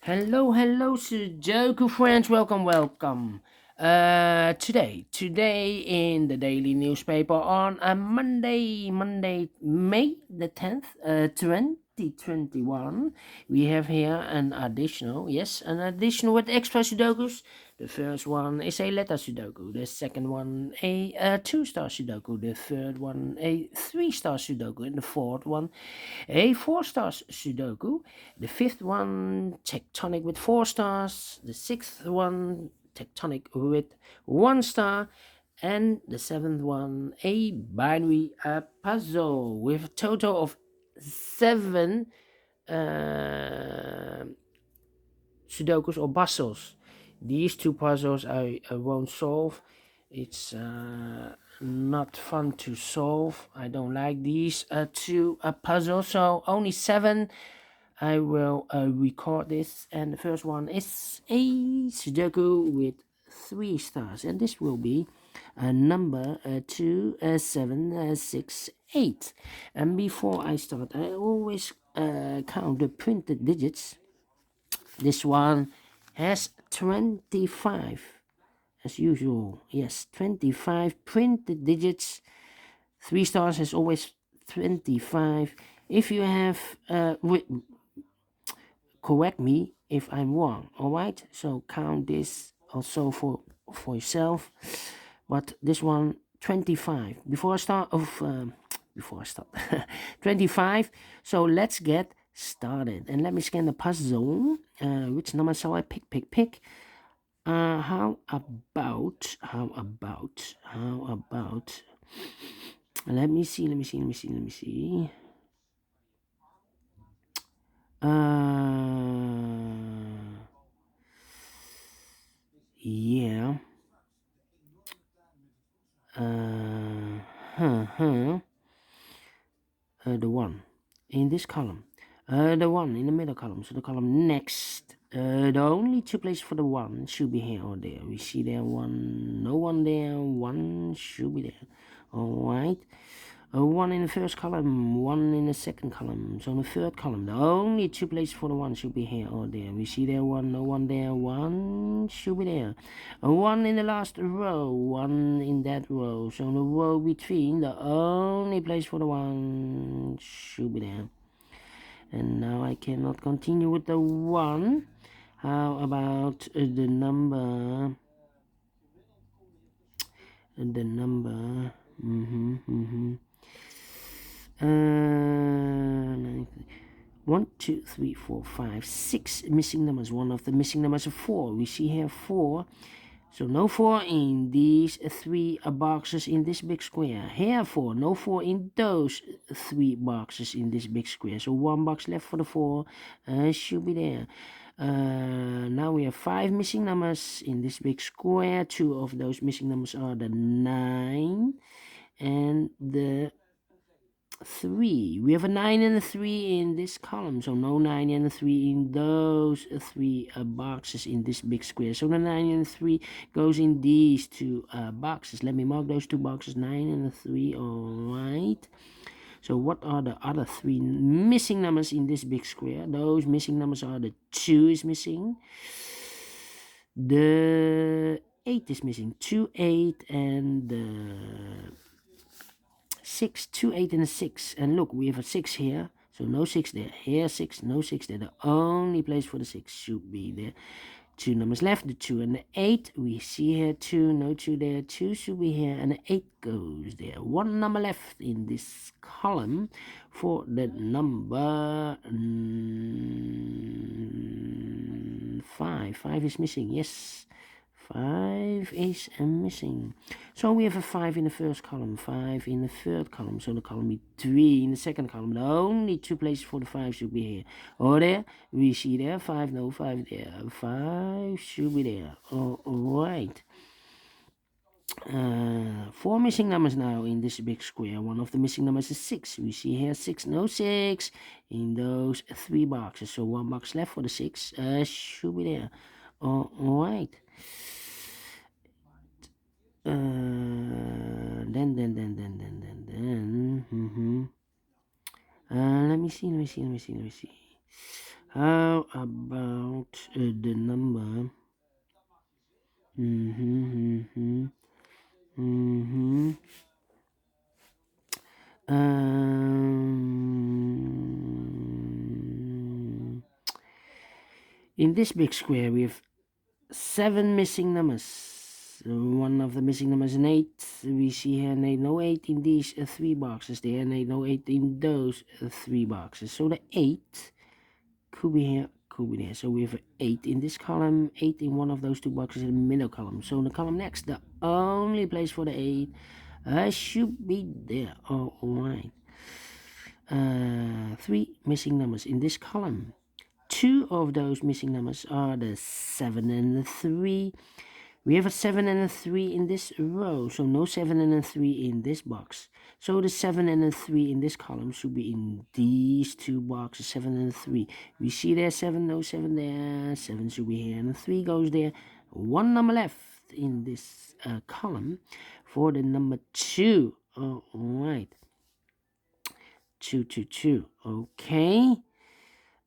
Hello, Sudoku friends. Welcome. Today in the daily newspaper on a Monday, May the 10th, 2021, we have here an additional with extra Sudokus. The first one is a letter Sudoku. The second one a two-star Sudoku. The third one a three-star Sudoku, and the fourth one a four-star Sudoku. The fifth one, tectonic with 4 stars. The sixth one, tectonic with 1 star. And the seventh one, a binary puzzle with a total of 7 Sudokus or puzzles. These two puzzles I won't solve. It's not fun to solve. I don't like these two puzzles. So only 7. I will record this, and the first one is a Sudoku with 3 stars, and this will be number 2768. And before I start, I always count the printed digits. This one has 25, as usual. Yes, 25 printed digits. 3 stars has always 25. If you have correct me if I'm wrong. All right, so count this also for yourself. But this one 25 before I start 25. So let's get started, and let me scan the puzzle. Which number shall I pick? How about let me see. Yeah. The one in this column. The one in the middle column. So the column next. The only 2 places for the one should be here or there. We see there one, no one there, one should be there. Alright. One in the first column, one in the second column. So in the third column, the only 2 places for the one should be here or there. We see there one, no one there, one should be there. One in the last row, one in that row. So in the row between, the only place for the one should be there. And now I cannot continue with the one. How about the number? The number. 1, 2, 3, 4, 5, 6 missing numbers. One of the missing numbers is 4. We see here 4. So no 4 in these 3 boxes in this big square. Here 4. No 4 in those 3 boxes in this big square. So 1 box left for the 4 should be there. Now we have 5 missing numbers in this big square. 2 of those missing numbers are the 9 and the 3. We have a 9 and a 3 in this column, so no 9 and a 3 in those 3 boxes in this big square. So the 9 and the 3 goes in these 2 boxes. Let me mark those 2 boxes, 9 and a 3. All right. So what are the other 3 missing numbers in this big square? Those missing numbers are the 2 is missing, the 8 is missing, 2, 8, and the 6, 2, 8, and a 6. And look, we have a 6 here, so no 6 there. Here 6, no 6 there. The only place for the 6 should be there. 2 numbers left, the 2 and the 8. We see here 2, no 2 there. 2 should be here, and the 8 goes there. 1 number left in this column for the number 5. 5 is missing, yes. 5 is missing. So we have a 5 in the first column, 5 in the third column. So the column be 3 in the second column. The only 2 places for the 5 should be here or there. We see there 5, no 5 there. 5 should be there. All right. 4 missing numbers now in this big square. One of the missing numbers is 6. We see here 6, no 6 in those 3 boxes. So 1 box left for the 6 should be there. All right. Let me see. How about the number? In this big square, we have 7 missing numbers. One of the missing numbers is an 8. We see here an 8, no 8 in these 3 boxes there, and 8, no 8 in those 3 boxes. So the 8 could be here, could be there. So we have an 8 in this column, 8 in one of those 2 boxes in the middle column. So in the column next, the only place for the 8 should be there. All right. 3 missing numbers in this column. 2 of those missing numbers are the 7 and the 3. We have a 7 and a 3 in this row, so no 7 and a 3 in this box. So the 7 and a 3 in this column should be in these 2 boxes, 7 and a 3. We see there 7, no 7 there, 7 should be here, and a 3 goes there. 1 number left in this column for the number 2. All right. 2, 2, 2. Okay.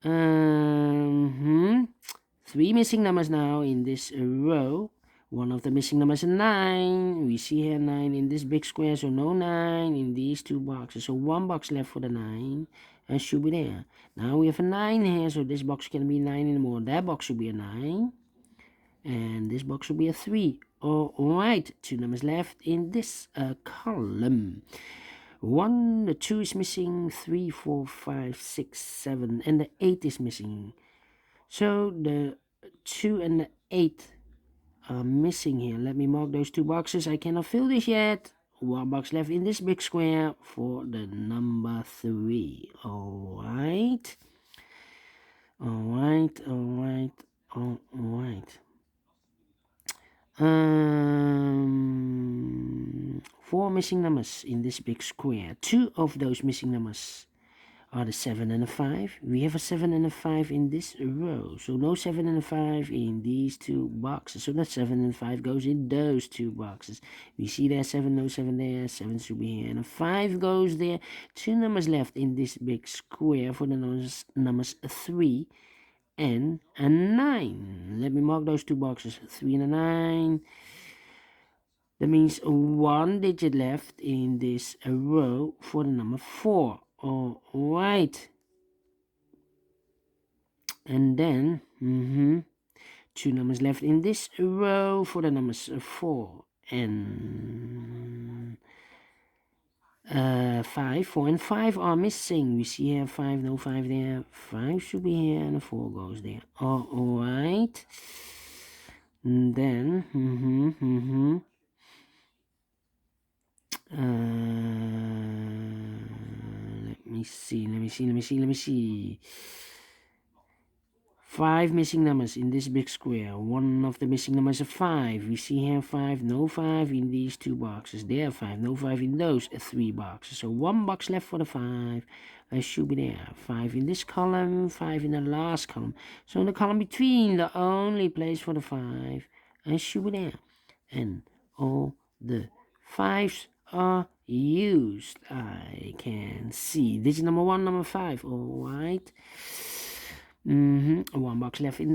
3 missing numbers now in this row. One of the missing numbers is 9. We see here 9 in this big square, so no 9 in these 2 boxes. So 1 box left for the 9, and should be there. Now we have a 9 here, so this box can be 9 anymore. That box should be a 9, and this box should be a 3. All right, 2 numbers left in this column. 1, the 2 is missing, 3, 4, 5, 6, 7, and the 8 is missing. So the 2 and the 8 are missing here. Let me mark those 2 boxes. I cannot fill this yet. 1 box left in this big square for the number 3. All right. All right, all right, all right. 4 missing numbers in this big square. 2 of those missing numbers are the 7 and a 5. We have a 7 and a 5 in this row. So no 7 and a 5 in these 2 boxes. So that 7 and 5 goes in those 2 boxes. We see there 7, no 7 there. 7 should be here. And a 5 goes there. 2 numbers left in this big square for the numbers 3 and a 9. Let me mark those 2 boxes. 3 and a 9. That means 1 digit left in this row for the number 4. All right. And then 2 numbers left in this row for the numbers 4 and 5. 4 and 5 are missing. We see here 5, no 5 there. 5 should be here, and a 4 goes there. All right. And then let me see. 5 missing numbers in this big square. One of the missing numbers is 5. We see here 5, no 5 in these 2 boxes. There 5, no 5 in those 3 boxes. So 1 box left for the 5. I should be there. 5 in this column, 5 in the last column. So in the column between, the only place for the 5, I should be there. And all the 5s are used. I can see. Digit number 1, number 5. All right. 1 box left in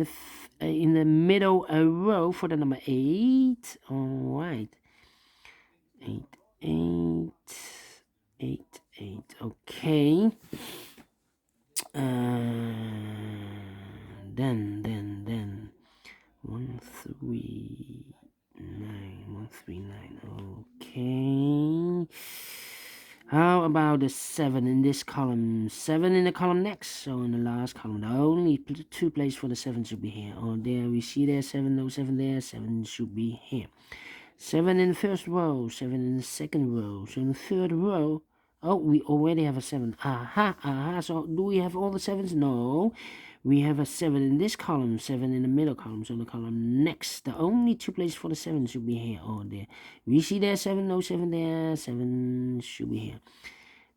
the middle row for the number 8. All right. 8, 8, 8, 8. Okay. Then 1, 3, 9, 1, 3, 9. Okay. How about the 7 in this column? 7 in the column next. So in the last column, the only 2 places for the 7 should be here. Oh, there we see there 7, no 7 there. 7 should be here. 7 in the first row, 7 in the second row. So in the third row, oh, we already have a 7. Aha. So do we have all the 7s? No. We have a 7 in this column, 7 in the middle column. So the column next, the only 2 places for the 7 should be here. Oh, there. We see there 7, no 7 there. 7 should be here.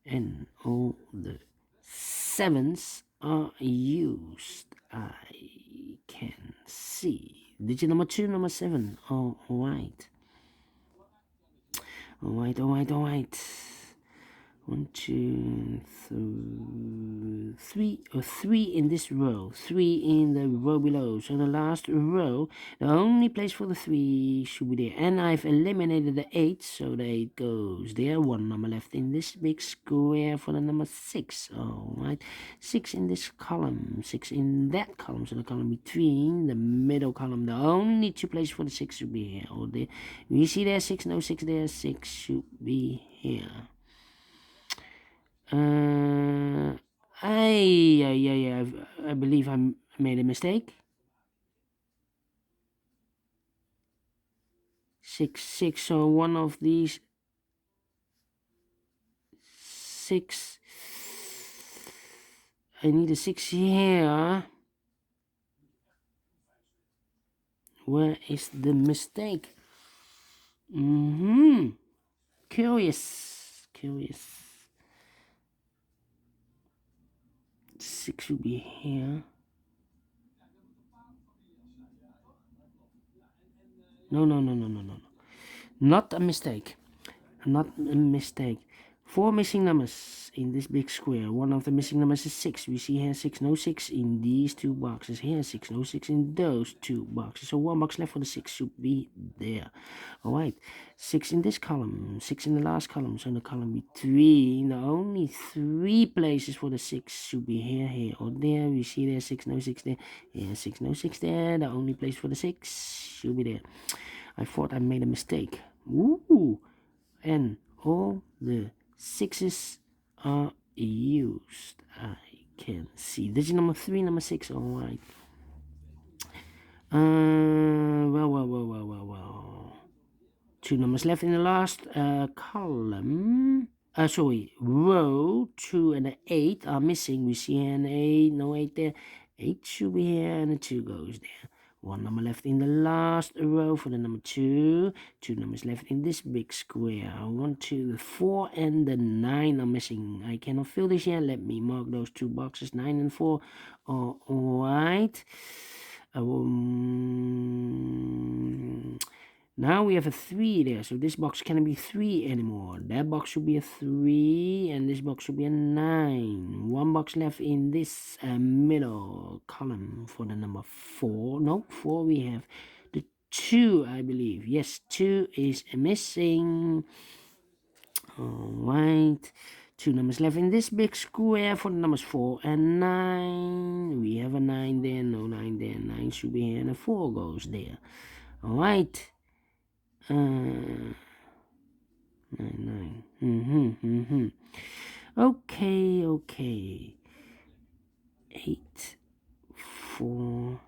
And all the 7s are used. I can see. Digit number 2, number 7. All right. All right. 1, 2, 3, or 3 in this row, 3 in the row below. So the last row, the only place for the 3 should be there. And I've eliminated the 8, so the 8 goes there. 1 number left in this big square for the number 6. All right, 6 in this column, 6 in that column. So the column between the middle column, the only 2 places for the 6 should be here or there. You see there 6, no 6 there, 6 should be here. I believe I made a mistake. 6, 6, so one of these 6, I need a 6 here. Where is the mistake? Curious. 6 should be here. No. Not a mistake. 4 missing numbers in this big square. One of the missing numbers is 6. We see here 6, no 6 in these 2 boxes. Here 6, no 6 in those 2 boxes. So 1 box left for the 6 should be there. Alright, 6 in this column, 6 in the last column. So in the column between, the only 3 places for the 6 should be here, or there. We see there 6, no 6 there. Here 6, no 6 there. The only place for the 6 should be there. I thought I made a mistake. Ooh, and all the 6s are used. I can see. This is number 3, number 6. All right. Well. 2 numbers left in the last column. Row 2 and the 8 are missing. We see here an 8, no 8 there. 8 should be here, and the 2 goes there. 1 number left in the last row for the number 2. 2 numbers left in this big square. 1, 2, the 4 and the 9 are missing. I cannot fill this yet. Let me mark those 2 boxes, 9 and 4. All right. Now we have a 3 there, so this box cannot be 3 anymore. That box should be a 3, and this box should be a 9. 1 box left in this middle column for the number 4. No, 4 we have. The 2, I believe. Yes, 2 is missing. Alright. 2 numbers left in this big square for the numbers 4 and 9. We have a 9 there, no 9 there. 9 should be here, and a 4 goes there. Alright. 9. Okay. 8, 4,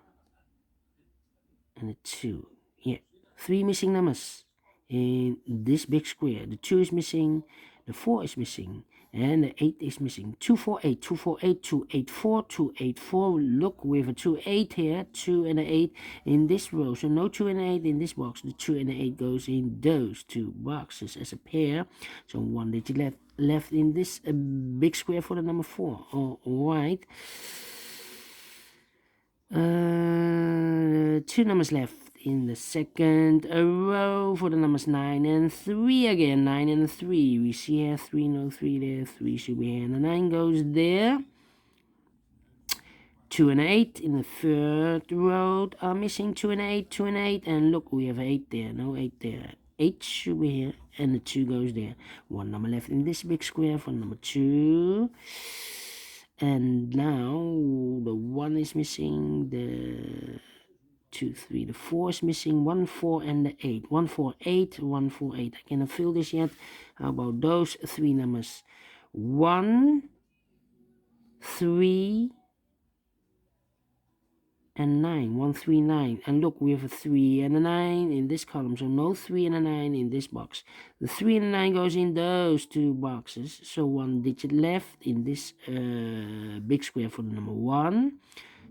and a 2. Yeah, 3 missing numbers in this big square. The 2 is missing, the 4 is missing, and the 8 is missing. 248, 248, 284, 284. Look, we have a 2, 8 here, 2 and an 8 in this row. So no 2 and an 8 in this box. The 2 and the 8 goes in those 2 boxes as a pair. So 1 digit left in this big square for the number 4. All right. 2 numbers left in the second row for the numbers 9 and 3 again. 9 and 3. We see here 3, no 3 there. 3 should be here, and the 9 goes there. 2 and 8 in the third row are missing. 2 and 8, 2 and 8, and look, we have 8 there, no 8 there. 8 should be here, and the 2 goes there. 1 number left in this big square for number 2. And now the 1 is missing, the 2, 3, the 4 is missing, 1, 4, and the 8. 1, 4, 8, 1, 4, 8. I cannot fill this yet. How about those 3 numbers? 1, 3, and 9. 1, 3, 9. And look, we have a 3 and a 9 in this column. So no 3 and a 9 in this box. The 3 and a 9 goes in those 2 boxes. So 1 digit left in this big square for the number 1.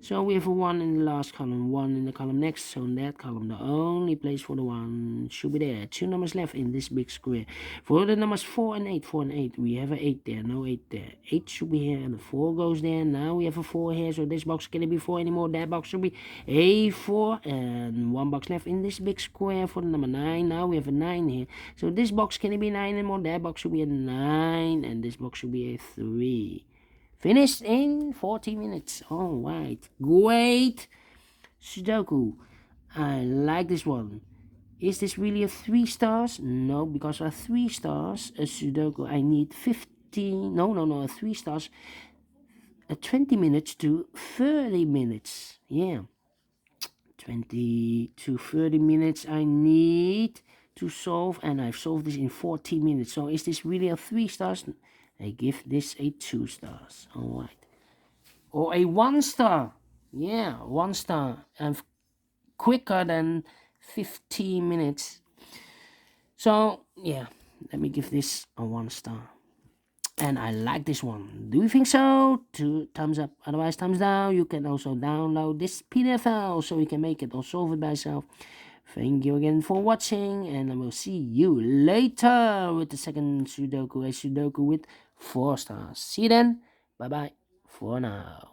So we have a 1 in the last column, 1 in the column next. So in that column, the only place for the 1 should be there. 2 numbers left in this big square. For the numbers 4 and 8, 4 and 8, we have an 8 there, no 8 there. 8 should be here, and the 4 goes there. Now we have a 4 here, so this box can't be 4 anymore. That box should be a 4, and 1 box left in this big square for the number 9. Now we have a 9 here. So this box can't be 9 anymore. That box should be a 9, and this box should be a 3. Finished in 40 minutes. All right. Great Sudoku. I like this one. Is this really a 3 stars? No, because a 3 stars, a Sudoku, I need 15. No, a 3 stars. 20 minutes to 30 minutes. Yeah. 20 to 30 minutes I need to solve, and I've solved this in 40 minutes. So is this really a 3 stars? I give this a 2 stars. All right. Or a 1 star. Yeah, 1 star. And quicker than 15 minutes. So, yeah, let me give this a 1 star. And I like this one. Do you think so? 2 thumbs up. Otherwise, thumbs down. You can also download this PDF file so you can make it or solve it by yourself. Thank you again for watching, and I will see you later with the second Sudoku, a Sudoku with 4 stars. See you then. Bye bye for now.